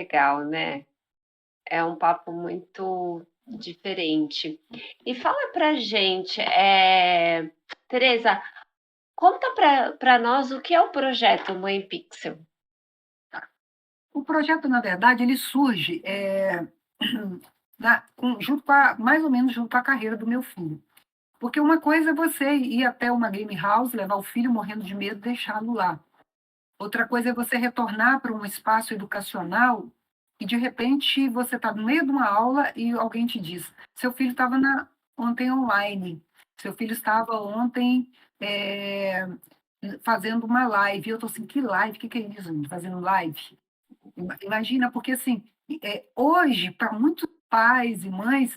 legal, né? É um papo muito diferente. E fala pra gente, Teresa, conta para nós o que é o projeto Mãe Pixel. O projeto, na verdade, ele surge junto com mais ou menos junto com a carreira do meu filho. Porque uma coisa é você ir até uma game house, levar o filho morrendo de medo e deixá-lo lá. Outra coisa é você retornar para um espaço educacional e, de repente, você está no meio de uma aula e alguém te diz: seu filho estava ontem online, seu filho estava ontem fazendo uma live. E eu estou assim: que live? O que é isso, gente? Fazendo live? Imagina, porque assim, hoje, para muitos pais e mães,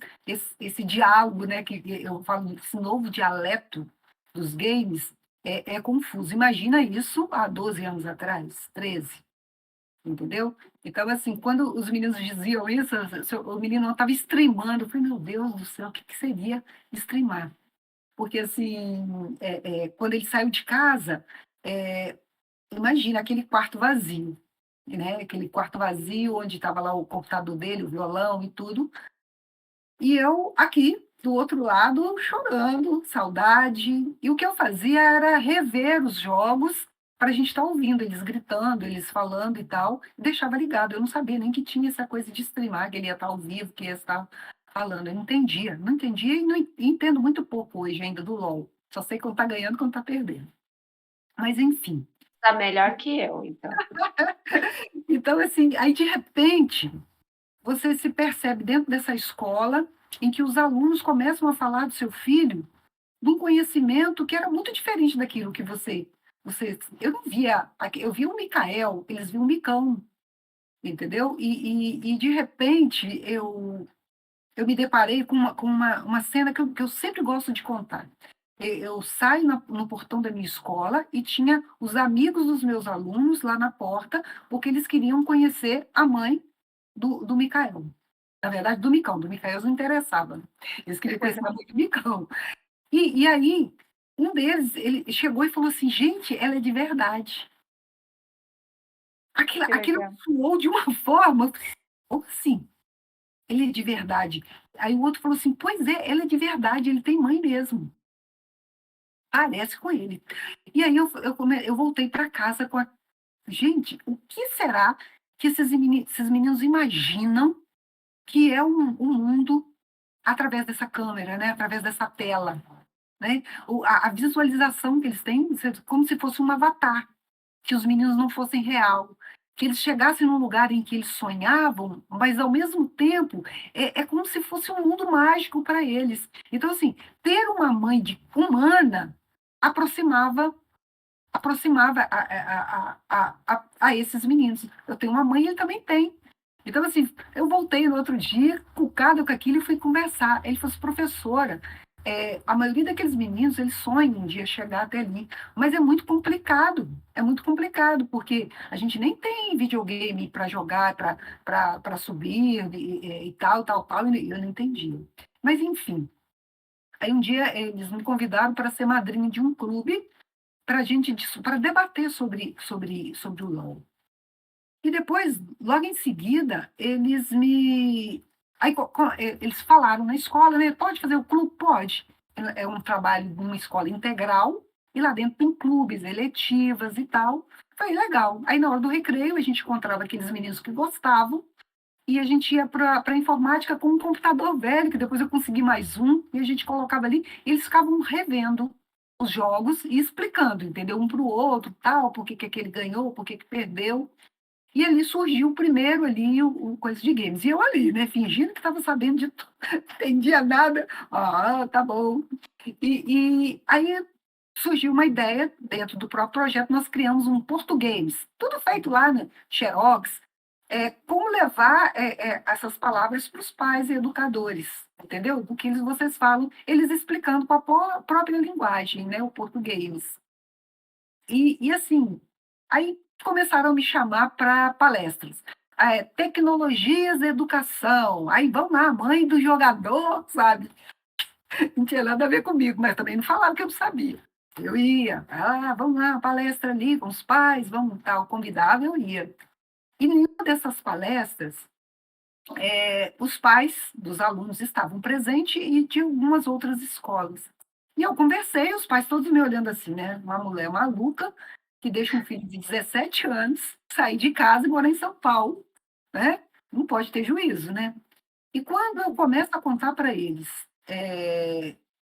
esse diálogo, né, que eu falo, esse novo dialeto dos games, é confuso. Imagina isso há 12 anos atrás, 13, entendeu? Então, assim, quando os meninos diziam isso, o menino estava streamando, eu falei, meu Deus do céu, o que seria streamar? Porque, assim, quando ele saiu de casa, é, imagina aquele quarto vazio, né? Aquele quarto vazio onde estava lá o computador dele, o violão e tudo. E eu aqui, do outro lado, chorando, saudade. E o que eu fazia era rever os jogos para a gente estar ouvindo eles gritando, eles falando e tal. E deixava ligado. Eu não sabia nem que tinha essa coisa de streamar, que ele ia estar ao vivo, que ia estar falando. Eu não entendia e não entendo muito pouco hoje ainda do LOL. Só sei quando está ganhando e quando está perdendo. Mas, enfim. Tá melhor que eu, então. Então, assim, aí de repente, você se percebe dentro dessa escola em que os alunos começam a falar do seu filho de um conhecimento que era muito diferente daquilo que eu não via, eu via o Micael, eles viam o Micão, entendeu? E de repente eu me deparei com uma cena que eu sempre gosto de contar. Eu saio no portão da minha escola e tinha os amigos dos meus alunos lá na porta, porque eles queriam conhecer a mãe do Micael. Na verdade, do Micão, do Micael não interessava. Eles queriam conhecer a mãe do Micão. E aí, um deles, ele chegou e falou assim: gente, ela é de verdade. Que Aquilo legal. soou de uma forma, ou assim, ele é de verdade. Aí o outro falou assim: pois é, ela é de verdade, ele tem mãe mesmo. Parece com ele. E aí eu voltei para casa com a. Gente, o que será que esses meninos imaginam que é um mundo através dessa câmera, né? Através dessa tela? Né? A visualização que eles têm, como se fosse um avatar, que os meninos não fossem real, que eles chegassem num lugar em que eles sonhavam, mas ao mesmo tempo é como se fosse um mundo mágico para eles. Então, assim, ter uma mãe humana aproximava a esses meninos. Eu tenho uma mãe, ele também tem. Então, assim, eu voltei no outro dia, cucada com aquilo, e fui conversar. Ele falou assim: professora, a maioria daqueles meninos, eles sonham um dia chegar até ali, mas é muito complicado, porque a gente nem tem videogame para jogar, para subir e tal, tal, tal, e eu não entendi. Mas, enfim, aí um dia eles me convidaram para ser madrinha de um clube para debater sobre o LOL. E depois, logo em seguida, eles falaram na escola, né? Pode fazer o clube? Pode. É um trabalho de uma escola integral, e lá dentro tem clubes, eletivas e tal. Foi legal. Aí, na hora do recreio, a gente encontrava aqueles meninos que gostavam, e a gente ia para a informática com um computador velho, que depois eu consegui mais um, e a gente colocava ali, e eles ficavam revendo os jogos e explicando, entendeu? Um para o outro, tal, por que aquele ganhou, por que perdeu. E ali surgiu primeiro ali o coisa de games. E eu ali, né, fingindo que estava sabendo de tudo, não entendia nada. Ah, tá bom. E aí surgiu uma ideia dentro do próprio projeto, nós criamos um português, tudo feito lá, né? Xerox, como levar essas palavras para os pais e educadores, entendeu? Do que vocês falam, eles explicando com a própria linguagem, né? O português. E assim, aí começaram a me chamar para palestras. Tecnologias e educação. Aí vamos lá, mãe do jogador, sabe? Não tinha nada a ver comigo, mas também não falaram que eu não sabia. Eu ia, vamos lá, palestra ali com os pais, vamos tal, convidava, eu ia. E em uma dessas palestras, os pais dos alunos estavam presentes e de algumas outras escolas. E eu conversei, os pais todos me olhando assim, né? Uma mulher maluca que deixa um filho de 17 anos sair de casa e morar em São Paulo, né? Não pode ter juízo, né? E quando eu começo a contar para eles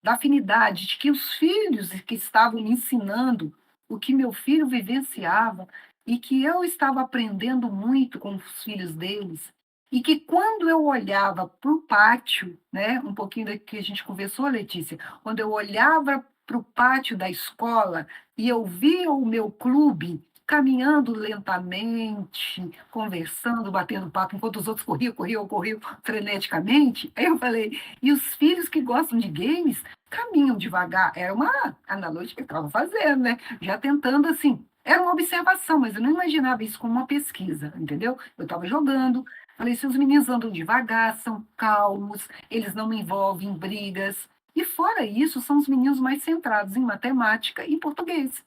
da afinidade de que os filhos que estavam me ensinando o que meu filho vivenciava e que eu estava aprendendo muito com os filhos deles, e que quando eu olhava para o pátio, né, um pouquinho do que a gente conversou, Letícia, quando eu olhava para o pátio da escola e eu via o meu clube caminhando lentamente, conversando, batendo papo, enquanto os outros corriam freneticamente. Aí eu falei, e os filhos que gostam de games caminham devagar. Era uma analogia que eu estava fazendo, né? Já tentando assim. Era uma observação, mas eu não imaginava isso como uma pesquisa, entendeu? Eu estava jogando, falei, se os meninos andam devagar, são calmos, eles não me envolvem em brigas. E fora isso, são os meninos mais centrados em matemática e em português.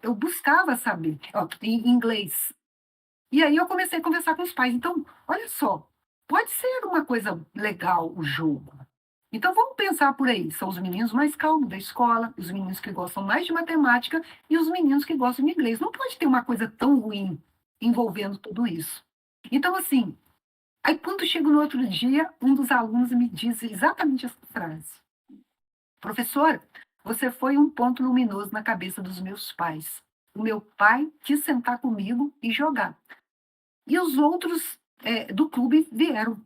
Eu buscava saber, ó, em inglês. E aí eu comecei a conversar com os pais. Então, olha só, pode ser uma coisa legal o jogo. Então vamos pensar por aí. São os meninos mais calmos da escola, os meninos que gostam mais de matemática e os meninos que gostam de inglês. Não pode ter uma coisa tão ruim envolvendo tudo isso. Então, assim, aí quando chego no outro dia, um dos alunos me diz exatamente essa frase. Professora, você foi um ponto luminoso na cabeça dos meus pais. O meu pai quis sentar comigo e jogar. E os outros do clube vieram.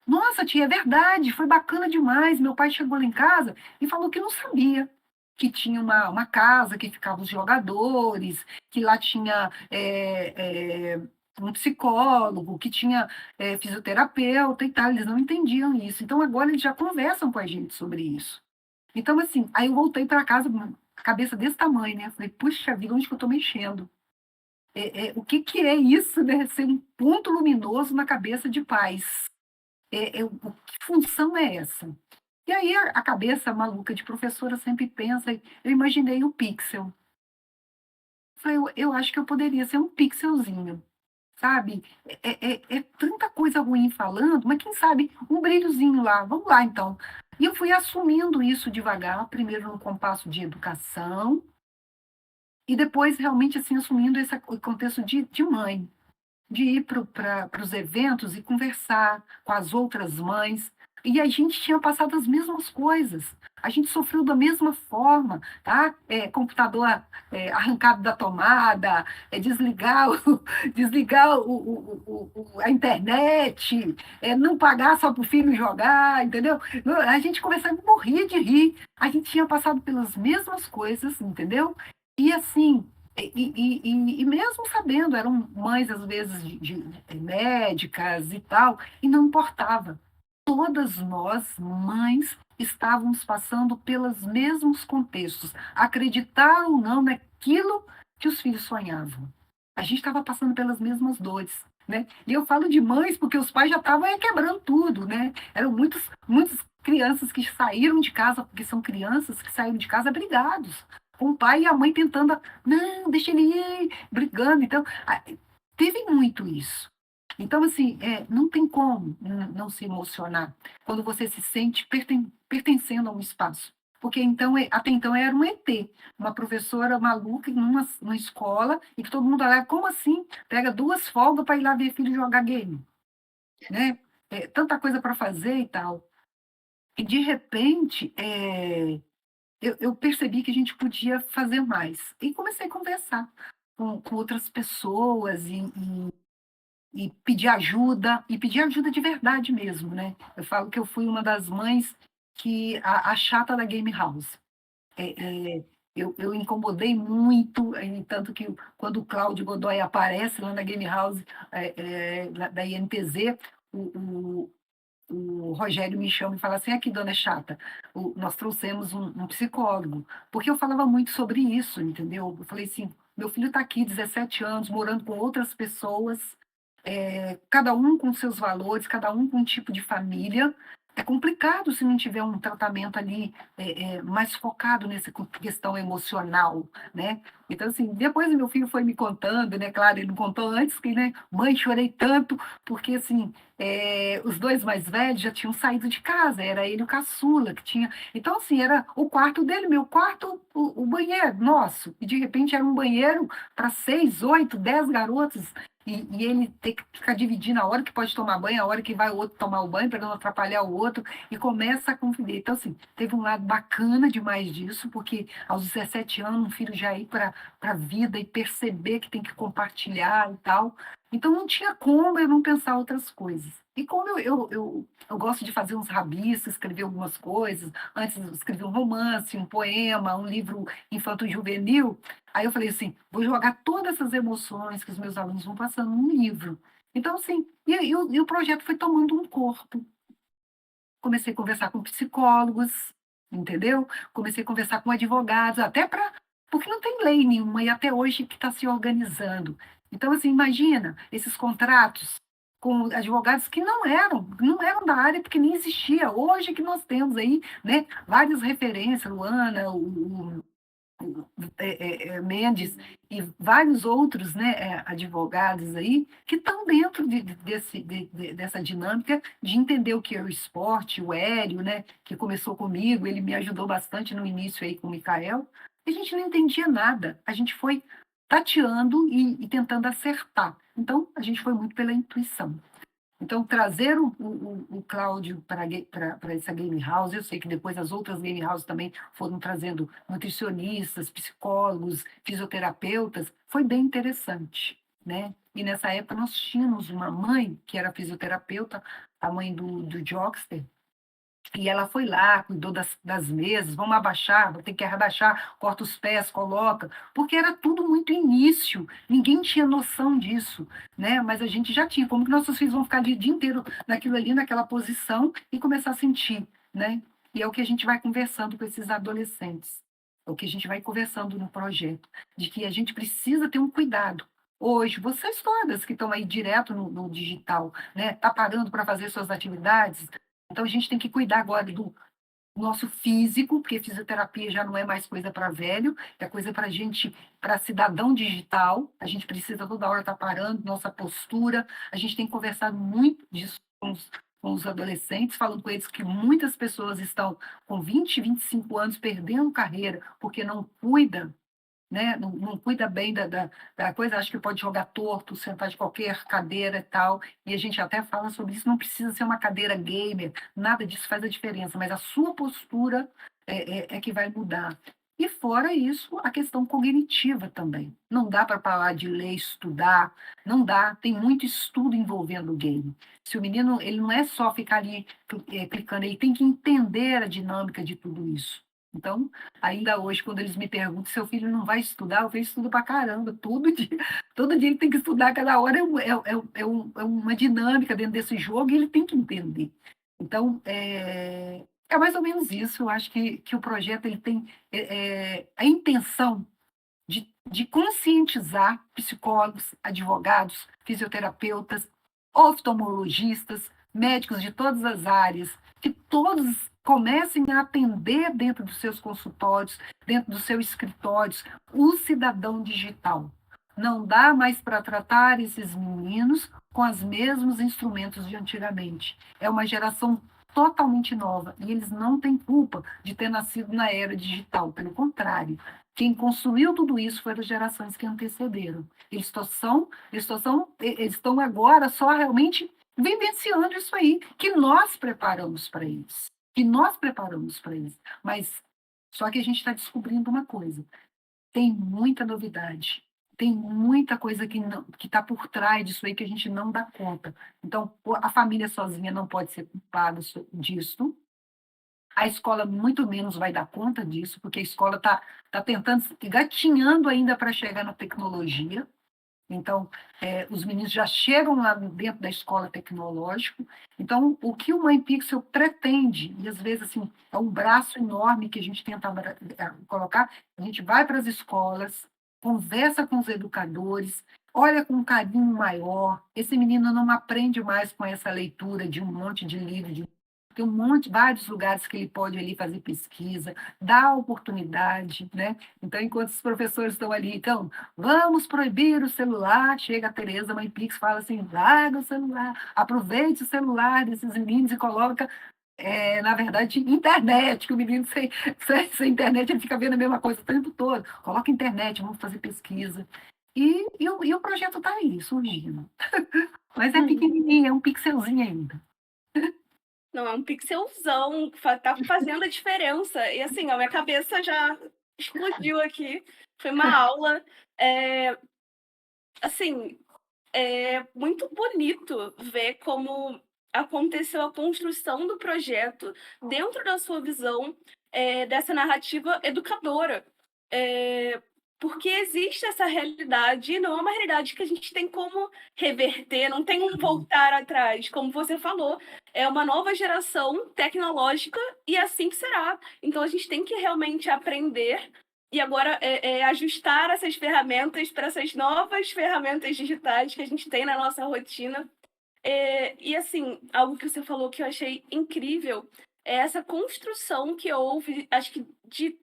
Nossa, tia, é verdade, foi bacana demais. Meu pai chegou lá em casa e falou que não sabia que tinha uma casa que ficavam os jogadores, que lá tinha um psicólogo, que tinha fisioterapeuta e tal. Eles não entendiam isso. Então agora eles já conversam com a gente sobre isso. Então, assim, aí eu voltei para casa com a cabeça desse tamanho, né? Falei, puxa vida, onde que eu estou mexendo? O que, que é isso, né? Ser um ponto luminoso na cabeça de pais. Que função é essa? E aí a cabeça maluca de professora sempre pensa, eu imaginei o pixel. Falei, eu acho que eu poderia ser um pixelzinho, sabe? É tanta coisa ruim falando, mas quem sabe um brilhozinho lá, vamos lá então. E eu fui assumindo isso devagar, primeiro no compasso de educação, e depois realmente assim assumindo esse contexto de mãe, de ir para os eventos e conversar com as outras mães. E a gente tinha passado as mesmas coisas. A gente sofreu da mesma forma, tá? Computador arrancado da tomada, desligar, desligar a internet, não pagar só para o filho jogar, entendeu? A gente começava a morrer de rir. A gente tinha passado pelas mesmas coisas, entendeu? E assim, e mesmo sabendo, eram mães, às vezes, de médicas e tal, e não importava. Todas nós, mães, estávamos passando pelos mesmos contextos, acreditar ou não naquilo que os filhos sonhavam. A gente estava passando pelas mesmas dores. Né? E eu falo de mães porque os pais já estavam quebrando tudo. Né? Eram muitas crianças que saíram de casa, porque são crianças que saíram de casa brigados, com o pai e a mãe tentando, não, deixa ele ir, brigando. Então, teve muito isso. Então, assim, não tem como não se emocionar quando você se sente pertencendo a um espaço. Porque então, até então era um ET, uma professora maluca numa escola, e que todo mundo olhava, como assim? Pega 2 folgas para ir lá ver filho jogar game. Né? Tanta coisa para fazer e tal. E, de repente, eu percebi que a gente podia fazer mais. E comecei a conversar com outras pessoas e pedir ajuda de verdade mesmo, né? Eu falo que eu fui uma das mães que a chata da Game House. Eu incomodei muito, tanto que quando o Cláudio Godoy aparece lá na Game House da INTZ, o, o Rogério me chama e fala assim, aqui, dona Chata, nós trouxemos um psicólogo, porque eu falava muito sobre isso, entendeu? Eu falei assim, meu filho está aqui, 17 anos, morando com outras pessoas, cada um com seus valores, cada um com um tipo de família, é complicado se não tiver um tratamento ali mais focado nessa questão emocional, né? Então, assim, depois o meu filho foi me contando, né? Claro, ele não contou antes, que, né? Mãe, chorei tanto, porque, assim, os dois mais velhos já tinham saído de casa, era ele e o caçula que tinha. Então, assim, era o quarto dele, meu quarto, o banheiro nosso. E, de repente, era um banheiro para 6, 8, 10 garotos. E ele ter que ficar dividindo a hora que pode tomar banho, a hora que vai o outro tomar o banho, para não atrapalhar o outro, e começa a conviver. Então, assim, teve um lado bacana demais disso, porque aos 17 anos, um filho já ir para a vida e perceber que tem que compartilhar e tal. Então, não tinha como eu não pensar outras coisas. E como eu gosto de fazer uns rabiscos, escrever algumas coisas, antes eu escrevi um romance, um poema, um livro infanto-juvenil, aí eu falei assim, vou jogar todas essas emoções que os meus alunos vão passando num livro. Então, assim, e o projeto foi tomando um corpo. Comecei a conversar com psicólogos, entendeu? Comecei a conversar com advogados, até para. Porque não tem lei nenhuma e até hoje que está se organizando. Então, assim, imagina esses contratos com advogados que não eram da área, porque nem existia. Hoje que nós temos aí, né, várias referências, Luana, Mendes e vários outros, né, advogados aí que estão dentro dessa dinâmica de entender o que é o esporte, o Hélio, né, que começou comigo, ele me ajudou bastante no início aí com o Mikael, e a gente não entendia nada, a gente foi tateando e tentando acertar. Então, a gente foi muito pela intuição. Então, trazer o Cláudio para essa game house, eu sei que depois as outras game houses também foram trazendo nutricionistas, psicólogos, fisioterapeutas, foi bem interessante, né? E nessa época nós tínhamos uma mãe que era fisioterapeuta, a mãe do Jockster, e ela foi lá, cuidou das mesas, vamos abaixar, vou ter que abaixar, corta os pés, coloca, porque era tudo muito início, ninguém tinha noção disso, né? Mas a gente já tinha, como que nossos filhos vão ficar ali o dia inteiro naquilo ali, naquela posição, e começar a sentir, né? E é o que a gente vai conversando com esses adolescentes, é o que a gente vai conversando no projeto, de que a gente precisa ter um cuidado. Hoje, vocês todas que estão aí direto no digital, né? Tá parando para fazer suas atividades, então, a gente tem que cuidar agora do nosso físico, porque fisioterapia já não é mais coisa para velho, é coisa para gente, para cidadão digital. A gente precisa toda hora estar parando, nossa postura. A gente tem conversado muito disso com os adolescentes, falando com eles que muitas pessoas estão com 20, 25 anos perdendo carreira porque não cuida, né? Não cuida bem da coisa, acho que pode jogar torto, sentar de qualquer cadeira e tal, e a gente até fala sobre isso, não precisa ser uma cadeira gamer, nada disso faz a diferença, mas a sua postura é que vai mudar. E fora isso, a questão cognitiva também. Não dá para parar de ler, estudar, não dá, tem muito estudo envolvendo o game. Se o menino, ele não é só ficar ali clicando, ele tem que entender a dinâmica de tudo isso. Então, ainda hoje, quando eles me perguntam, seu filho não vai estudar, eu falei, estudo pra caramba, todo dia ele tem que estudar, cada hora é uma dinâmica dentro desse jogo e ele tem que entender. Então, é mais ou menos isso, eu acho que o projeto ele tem a intenção de conscientizar psicólogos, advogados, fisioterapeutas, oftalmologistas, médicos de todas as áreas, que todos comecem a atender dentro dos seus consultórios, dentro dos seus escritórios, o cidadão digital. Não dá mais para tratar esses meninos com os mesmos instrumentos de antigamente. É uma geração totalmente nova e eles não têm culpa de ter nascido na era digital, pelo contrário. Quem construiu tudo isso foram as gerações que antecederam. Eles estão agora só realmente vivenciando isso aí, que nós preparamos para eles. Que nós preparamos para eles. Mas só que a gente está descobrindo uma coisa: tem muita novidade. Tem muita coisa que está por trás disso aí que a gente não dá conta. Então, a família sozinha não pode ser culpada disso. A escola muito menos vai dar conta disso, porque a escola está tentando, gatinhando ainda para chegar na tecnologia. Então, os meninos já chegam lá dentro da escola tecnológico. Então, o que o Mãe Pixel pretende, e às vezes assim, é um braço enorme que a gente tenta colocar, a gente vai para as escolas, conversa com os educadores, olha com um carinho maior. Esse menino não aprende mais com essa leitura de um monte de livro, tem vários lugares que ele pode ali fazer pesquisa, dar oportunidade, né? Então, enquanto os professores estão ali, então, vamos proibir o celular, chega a Tereza, mãe Pix, fala assim, larga o celular, aproveite o celular desses meninos e coloca na verdade, internet, que o menino sem internet ele fica vendo a mesma coisa o tempo todo. Coloca internet, vamos fazer pesquisa. E o projeto está aí, surgindo. Mas é pequenininho, é um pixelzinho ainda. Não, é um pixelzão, tá fazendo a diferença. E assim, a minha cabeça já explodiu aqui. Foi uma aula. Assim, é muito bonito ver como aconteceu a construção do projeto dentro da sua visão dessa narrativa educadora. Porque existe essa realidade, e não é uma realidade que a gente tem como reverter, não tem um voltar atrás. Como você falou, é uma nova geração tecnológica e assim será. Então a gente tem que realmente aprender e agora ajustar essas ferramentas para essas novas ferramentas digitais que a gente tem na nossa rotina. E assim, algo que você falou que eu achei incrível é essa construção que houve, acho que de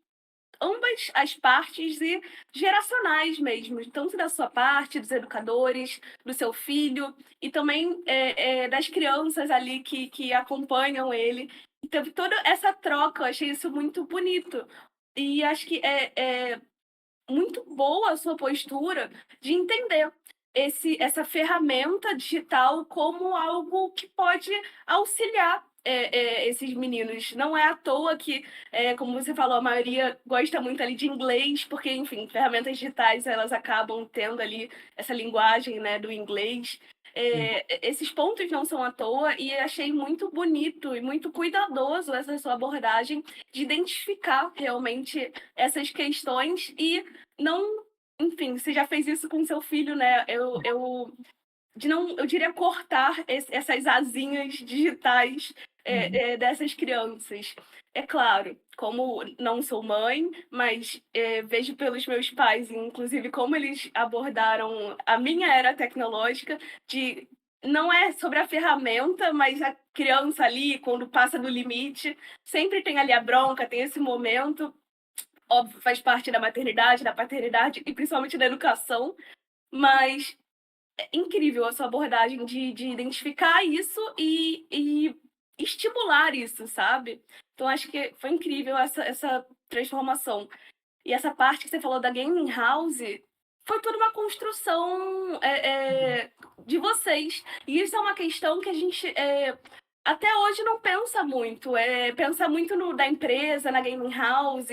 ambas as partes e geracionais mesmo, tanto da sua parte, dos educadores, do seu filho, e também das crianças ali que acompanham ele. E teve toda essa troca, eu achei isso muito bonito. E acho que é muito boa a sua postura de entender essa ferramenta digital como algo que pode auxiliar esses meninos. Não é à toa que, como você falou, a maioria gosta muito ali de inglês, porque, enfim, ferramentas digitais elas acabam tendo ali essa linguagem, né, do inglês. Esses pontos não são à toa e achei muito bonito e muito cuidadoso essa sua abordagem de identificar realmente essas questões e não, enfim, você já fez isso com seu filho, né? Eu diria cortar essas asinhas digitais dessas crianças. É claro, como não sou mãe, mas vejo pelos meus pais, inclusive, como eles abordaram a minha era tecnológica, de não é sobre a ferramenta, mas a criança ali, quando passa do limite, sempre tem ali a bronca, tem esse momento. Óbvio, faz parte da maternidade, da paternidade e principalmente da educação, mas é incrível a sua abordagem de identificar isso e estimular isso, sabe? Então, acho que foi incrível essa transformação. E essa parte que você falou da gaming house foi toda uma construção de vocês. E isso é uma questão que a gente até hoje não pensa muito. Pensa muito da empresa, na gaming house.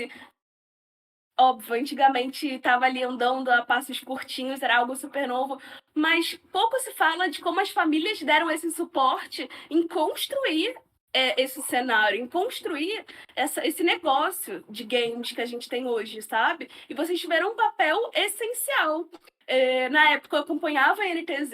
Óbvio, antigamente estava ali andando a passos curtinhos, era algo super novo, mas pouco se fala de como as famílias deram esse suporte em construir esse cenário, em construir esse negócio de games que a gente tem hoje, sabe? E vocês tiveram um papel essencial. Na época eu acompanhava a NTZ,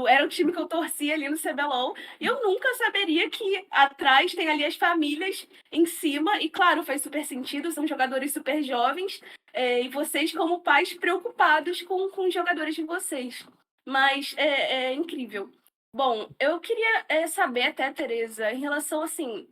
era o time que eu torcia ali no CBLOL, e eu nunca saberia que atrás tem ali as famílias em cima, e claro, faz super sentido, são jogadores super jovens, e vocês como pais preocupados com os jogadores de vocês. Mas é incrível. Bom, eu queria saber até, Tereza, em relação, assim,